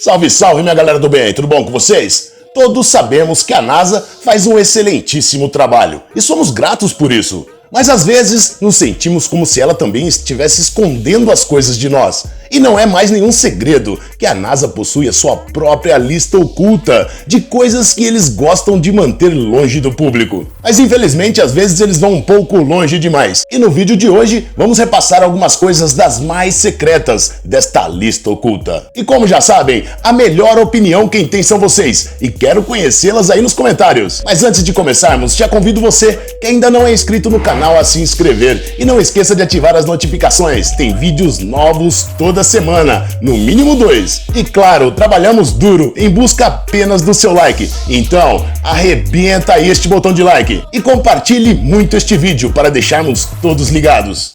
Salve, salve, minha galera do bem, tudo bom com vocês? Todos sabemos que a NASA faz um excelentíssimo trabalho e somos gratos por isso. Mas às vezes nos sentimos como se ela também estivesse escondendo as coisas de nós. E não é mais nenhum segredo que a NASA possui a sua própria lista oculta de coisas que eles gostam de manter longe do público. Mas infelizmente às vezes eles vão um pouco longe demais. E no vídeo de hoje vamos repassar algumas coisas das mais secretas desta lista oculta. E como já sabem, a melhor opinião quem tem são vocês. E quero conhecê-las aí nos comentários. Mas antes de começarmos, já convido você que ainda não é inscrito no canal a se inscrever. E não esqueça de ativar as notificações. Tem vídeos novos toda semana, no mínimo 2. E claro, trabalhamos duro em busca apenas do seu like. Então, arrebenta aí este botão de like e compartilhe muito este vídeo para deixarmos todos ligados.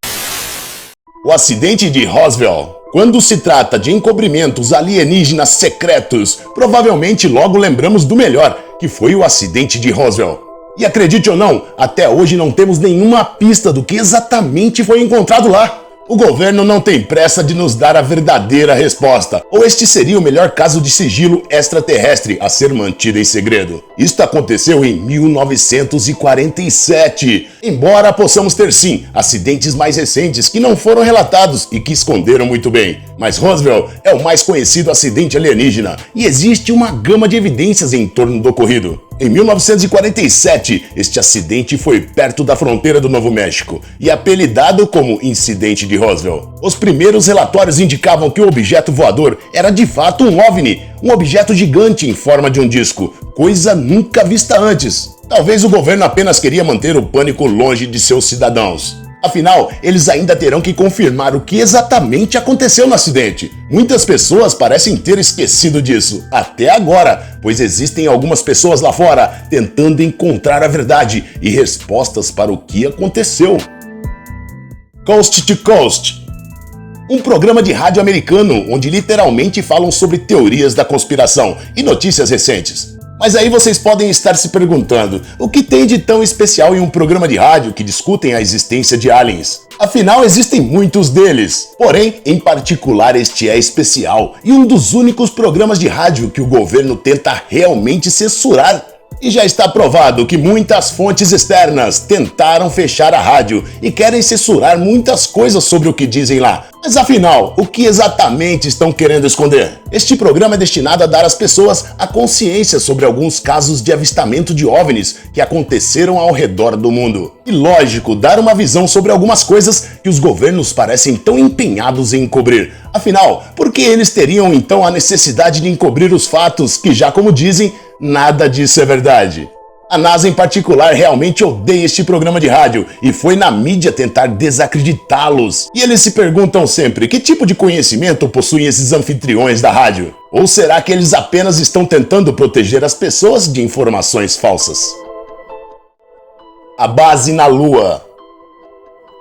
O acidente de Roswell. Quando se trata de encobrimentos alienígenas secretos, provavelmente logo lembramos do melhor, que foi o acidente de Roswell. E acredite ou não, até hoje não temos nenhuma pista do que exatamente foi encontrado lá. O governo não tem pressa de nos dar a verdadeira resposta, ou este seria o melhor caso de sigilo extraterrestre a ser mantido em segredo. Isto aconteceu em 1947, embora possamos ter sim acidentes mais recentes que não foram relatados e que esconderam muito bem. Mas Roswell é o mais conhecido acidente alienígena e existe uma gama de evidências em torno do ocorrido. Em 1947, este acidente foi perto da fronteira do Novo México e apelidado como Incidente de Roswell. Os primeiros relatórios indicavam que o objeto voador era de fato um OVNI, um objeto gigante em forma de um disco, coisa nunca vista antes. Talvez o governo apenas queria manter o pânico longe de seus cidadãos. Afinal, eles ainda terão que confirmar o que exatamente aconteceu no acidente. Muitas pessoas parecem ter esquecido disso, até agora, pois existem algumas pessoas lá fora tentando encontrar a verdade e respostas para o que aconteceu. Coast to Coast. Um programa de rádio americano onde literalmente falam sobre teorias da conspiração e notícias recentes. Mas aí vocês podem estar se perguntando, o que tem de tão especial em um programa de rádio que discutem a existência de aliens? Afinal, existem muitos deles. Porém, em particular, este é especial e um dos únicos programas de rádio que o governo tenta realmente censurar. E já está provado que muitas fontes externas tentaram fechar a rádio e querem censurar muitas coisas sobre o que dizem lá. Mas afinal, o que exatamente estão querendo esconder? Este programa é destinado a dar às pessoas a consciência sobre alguns casos de avistamento de OVNIs que aconteceram ao redor do mundo. E lógico, dar uma visão sobre algumas coisas que os governos parecem tão empenhados em encobrir. Afinal, por que eles teriam então a necessidade de encobrir os fatos que já como dizem, nada disso é verdade? A NASA em particular realmente odeia este programa de rádio e foi na mídia tentar desacreditá-los. E eles se perguntam sempre que tipo de conhecimento possuem esses anfitriões da rádio? Ou será que eles apenas estão tentando proteger as pessoas de informações falsas? A base na Lua.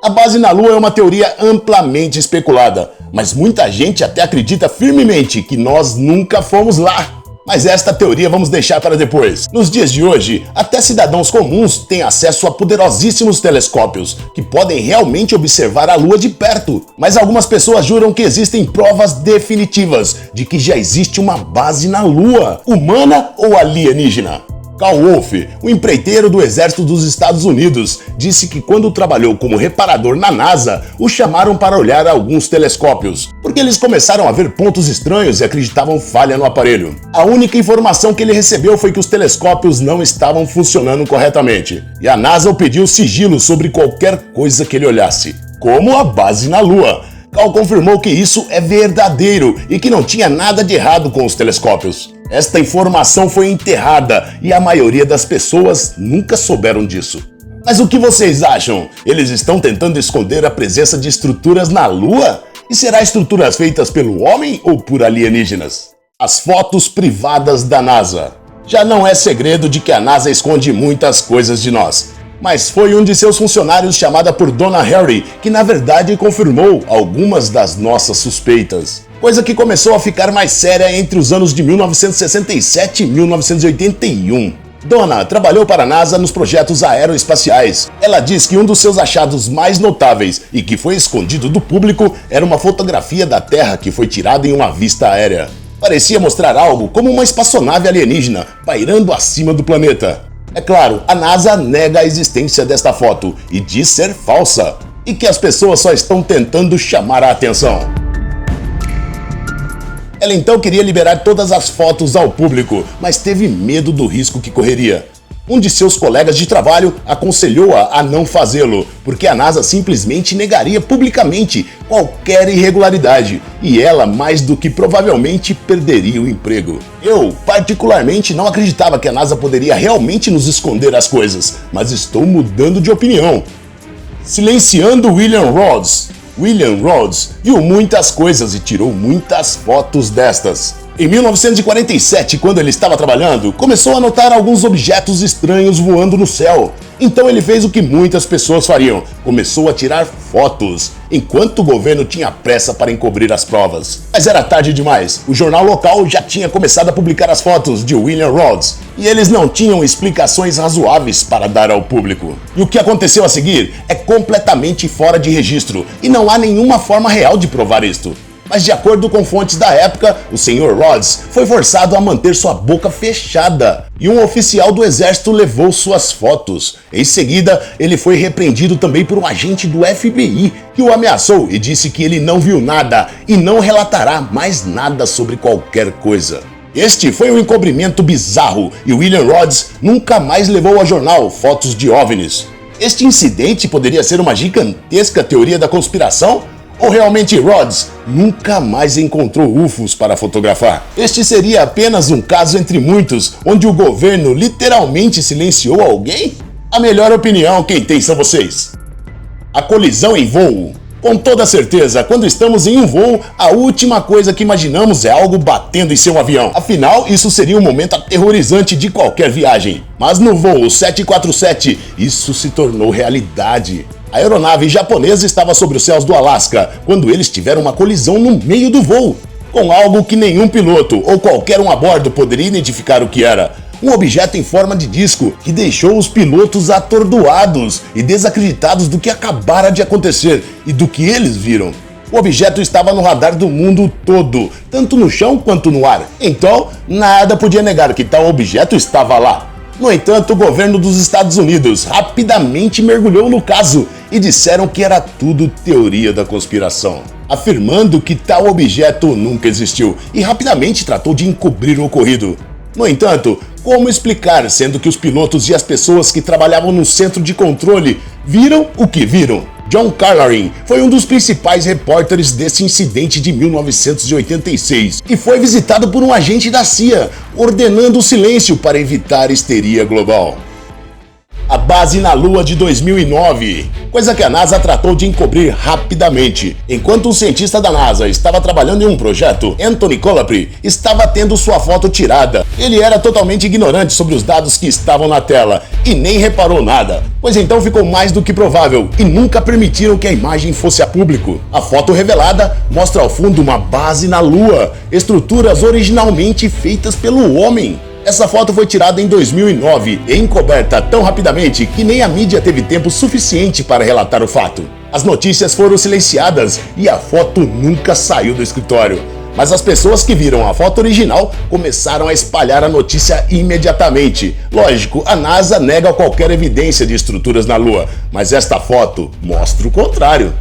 A base na Lua é uma teoria amplamente especulada, mas muita gente até acredita firmemente que nós nunca fomos lá. Mas esta teoria vamos deixar para depois. Nos dias de hoje, até cidadãos comuns têm acesso a poderosíssimos telescópios que podem realmente observar a Lua de perto. Mas algumas pessoas juram que existem provas definitivas de que já existe uma base na Lua, humana ou alienígena. Carl Wolfe, o empreiteiro do Exército dos Estados Unidos, disse que quando trabalhou como reparador na NASA, o chamaram para olhar alguns telescópios, porque eles começaram a ver pontos estranhos e acreditavam falha no aparelho. A única informação que ele recebeu foi que os telescópios não estavam funcionando corretamente, e a NASA o pediu sigilo sobre qualquer coisa que ele olhasse, como a base na Lua. Carl confirmou que isso é verdadeiro e que não tinha nada de errado com os telescópios. Esta informação foi enterrada e a maioria das pessoas nunca souberam disso. Mas o que vocês acham? Eles estão tentando esconder a presença de estruturas na Lua? E será estruturas feitas pelo homem ou por alienígenas? As fotos privadas da NASA. Já não é segredo de que a NASA esconde muitas coisas de nós. Mas foi um de seus funcionários, chamada por Donna Harry, que na verdade confirmou algumas das nossas suspeitas. Coisa que começou a ficar mais séria entre os anos de 1967 e 1981. Donna trabalhou para a NASA nos projetos aeroespaciais. Ela diz que um dos seus achados mais notáveis e que foi escondido do público era uma fotografia da Terra que foi tirada em uma vista aérea. Parecia mostrar algo como uma espaçonave alienígena pairando acima do planeta. É claro, a NASA nega a existência desta foto e diz ser falsa, e que as pessoas só estão tentando chamar a atenção. Ela então queria liberar todas as fotos ao público, mas teve medo do risco que correria. Um de seus colegas de trabalho aconselhou-a a não fazê-lo, porque a NASA simplesmente negaria publicamente qualquer irregularidade, e ela, mais do que provavelmente, perderia o emprego. Eu, particularmente, não acreditava que a NASA poderia realmente nos esconder as coisas, mas estou mudando de opinião. Silenciando William Rhodes. William Rhodes viu muitas coisas e tirou muitas fotos destas. Em 1947, quando ele estava trabalhando, começou a notar alguns objetos estranhos voando no céu. Então ele fez o que muitas pessoas fariam, começou a tirar fotos, enquanto o governo tinha pressa para encobrir as provas. Mas era tarde demais, o jornal local já tinha começado a publicar as fotos de William Rhodes, e eles não tinham explicações razoáveis para dar ao público. E o que aconteceu a seguir é completamente fora de registro, e não há nenhuma forma real de provar isto. Mas de acordo com fontes da época, o Sr. Rhodes foi forçado a manter sua boca fechada e um oficial do exército levou suas fotos. Em seguida, ele foi repreendido também por um agente do FBI que o ameaçou e disse que ele não viu nada e não relatará mais nada sobre qualquer coisa. Este foi um encobrimento bizarro e William Rhodes nunca mais levou ao jornal fotos de OVNIs. Este incidente poderia ser uma gigantesca teoria da conspiração? Ou realmente Rhodes nunca mais encontrou UFOs para fotografar? Este seria apenas um caso entre muitos, onde o governo literalmente silenciou alguém? A melhor opinião quem tem são vocês. A colisão em voo. Com toda certeza, quando estamos em um voo, a última coisa que imaginamos é algo batendo em seu avião. Afinal, isso seria um momento aterrorizante de qualquer viagem. Mas no voo 747, isso se tornou realidade. A aeronave japonesa estava sobre os céus do Alasca quando eles tiveram uma colisão no meio do voo, com algo que nenhum piloto ou qualquer um a bordo poderia identificar o que era. Um objeto em forma de disco que deixou os pilotos atordoados e desacreditados do que acabara de acontecer e do que eles viram. O objeto estava no radar do mundo todo, tanto no chão quanto no ar. Então, nada podia negar que tal objeto estava lá. No entanto, o governo dos Estados Unidos rapidamente mergulhou no caso e disseram que era tudo teoria da conspiração, afirmando que tal objeto nunca existiu e rapidamente tratou de encobrir o ocorrido. No entanto, como explicar, sendo que os pilotos e as pessoas que trabalhavam no centro de controle viram o que viram? John Carlarin foi um dos principais repórteres desse incidente de 1986 e foi visitado por um agente da CIA, ordenando o silêncio para evitar histeria global. A base na Lua de 2009, coisa que a NASA tratou de encobrir rapidamente. Enquanto um cientista da NASA estava trabalhando em um projeto, Anthony Colapri estava tendo sua foto tirada. Ele era totalmente ignorante sobre os dados que estavam na tela e nem reparou nada, pois então ficou mais do que provável e nunca permitiram que a imagem fosse a público. A foto revelada mostra ao fundo uma base na Lua, estruturas originalmente feitas pelo homem. Essa foto foi tirada em 2009 e encoberta tão rapidamente que nem a mídia teve tempo suficiente para relatar o fato. As notícias foram silenciadas e a foto nunca saiu do escritório. Mas as pessoas que viram a foto original começaram a espalhar a notícia imediatamente. Lógico, a NASA nega qualquer evidência de estruturas na Lua, mas esta foto mostra o contrário.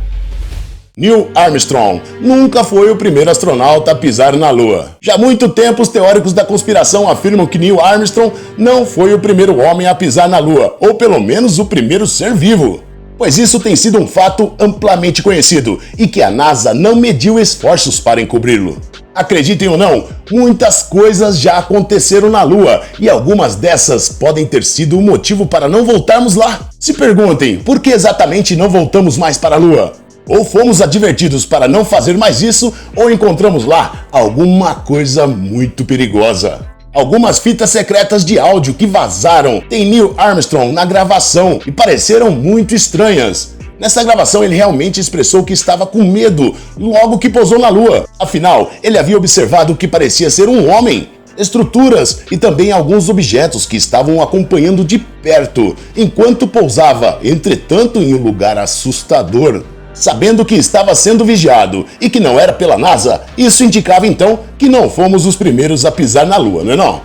Neil Armstrong nunca foi o primeiro astronauta a pisar na Lua. Já há muito tempo, os teóricos da conspiração afirmam que Neil Armstrong não foi o primeiro homem a pisar na Lua, ou pelo menos o primeiro ser vivo. Pois isso tem sido um fato amplamente conhecido e que a NASA não mediu esforços para encobri-lo. Acreditem ou não, muitas coisas já aconteceram na Lua e algumas dessas podem ter sido o motivo para não voltarmos lá. Se perguntem, por que exatamente não voltamos mais para a Lua? Ou fomos advertidos para não fazer mais isso, ou encontramos lá alguma coisa muito perigosa. Algumas fitas secretas de áudio que vazaram tem Neil Armstrong na gravação e pareceram muito estranhas. Nessa gravação ele realmente expressou que estava com medo logo que pousou na Lua. Afinal, ele havia observado o que parecia ser um homem, estruturas e também alguns objetos que estavam acompanhando de perto enquanto pousava, entretanto em um lugar assustador. Sabendo que estava sendo vigiado e que não era pela NASA, isso indicava então que não fomos os primeiros a pisar na Lua, não é não?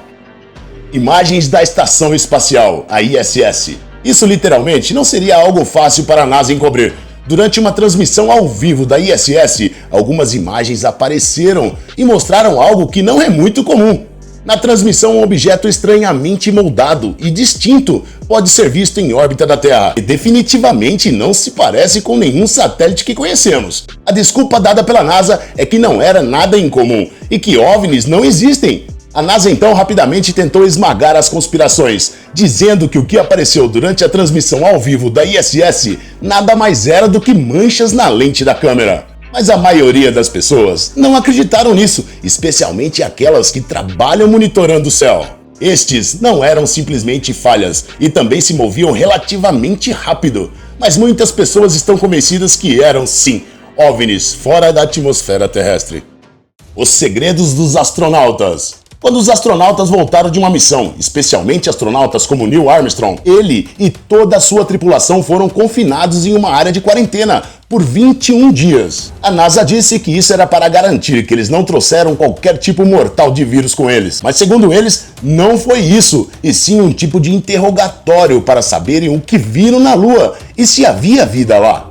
Imagens da Estação Espacial, a ISS. Isso literalmente não seria algo fácil para a NASA encobrir. Durante uma transmissão ao vivo da ISS, algumas imagens apareceram e mostraram algo que não é muito comum. Na transmissão, um objeto estranhamente moldado e distinto pode ser visto em órbita da Terra e definitivamente não se parece com nenhum satélite que conhecemos. A desculpa dada pela NASA é que não era nada incomum e que OVNIs não existem. A NASA então rapidamente tentou esmagar as conspirações, dizendo que o que apareceu durante a transmissão ao vivo da ISS nada mais era do que manchas na lente da câmera. Mas a maioria das pessoas não acreditaram nisso, especialmente aquelas que trabalham monitorando o céu. Estes não eram simplesmente falhas e também se moviam relativamente rápido, mas muitas pessoas estão convencidas que eram sim OVNIs fora da atmosfera terrestre. Os segredos dos astronautas. Quando os astronautas voltaram de uma missão, especialmente astronautas como Neil Armstrong, ele e toda a sua tripulação foram confinados em uma área de quarentena por 21 dias. A NASA disse que isso era para garantir que eles não trouxeram qualquer tipo mortal de vírus com eles. Mas segundo eles, não foi isso, e sim um tipo de interrogatório para saberem o que viram na Lua e se havia vida lá.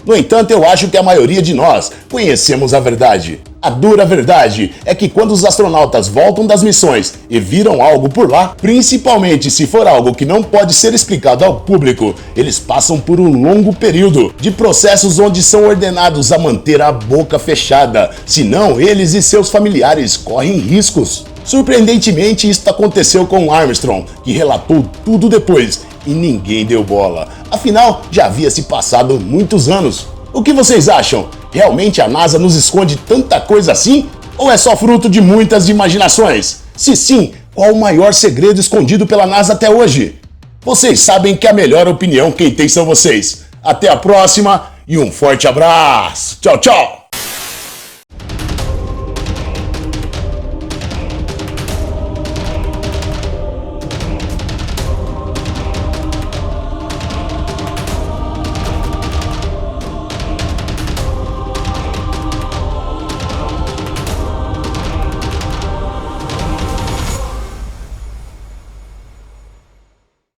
No entanto, eu acho que a maioria de nós conhecemos a verdade. A dura verdade é que quando os astronautas voltam das missões e viram algo por lá, principalmente se for algo que não pode ser explicado ao público, eles passam por um longo período de processos onde são ordenados a manter a boca fechada, senão eles e seus familiares correm riscos. Surpreendentemente, isso aconteceu com Armstrong, que relatou tudo depois e ninguém deu bola. Afinal, já havia se passado muitos anos. O que vocês acham? Realmente a NASA nos esconde tanta coisa assim? Ou é só fruto de muitas imaginações? Se sim, qual o maior segredo escondido pela NASA até hoje? Vocês sabem que a melhor opinião quem tem são vocês. Até a próxima e um forte abraço. Tchau, tchau!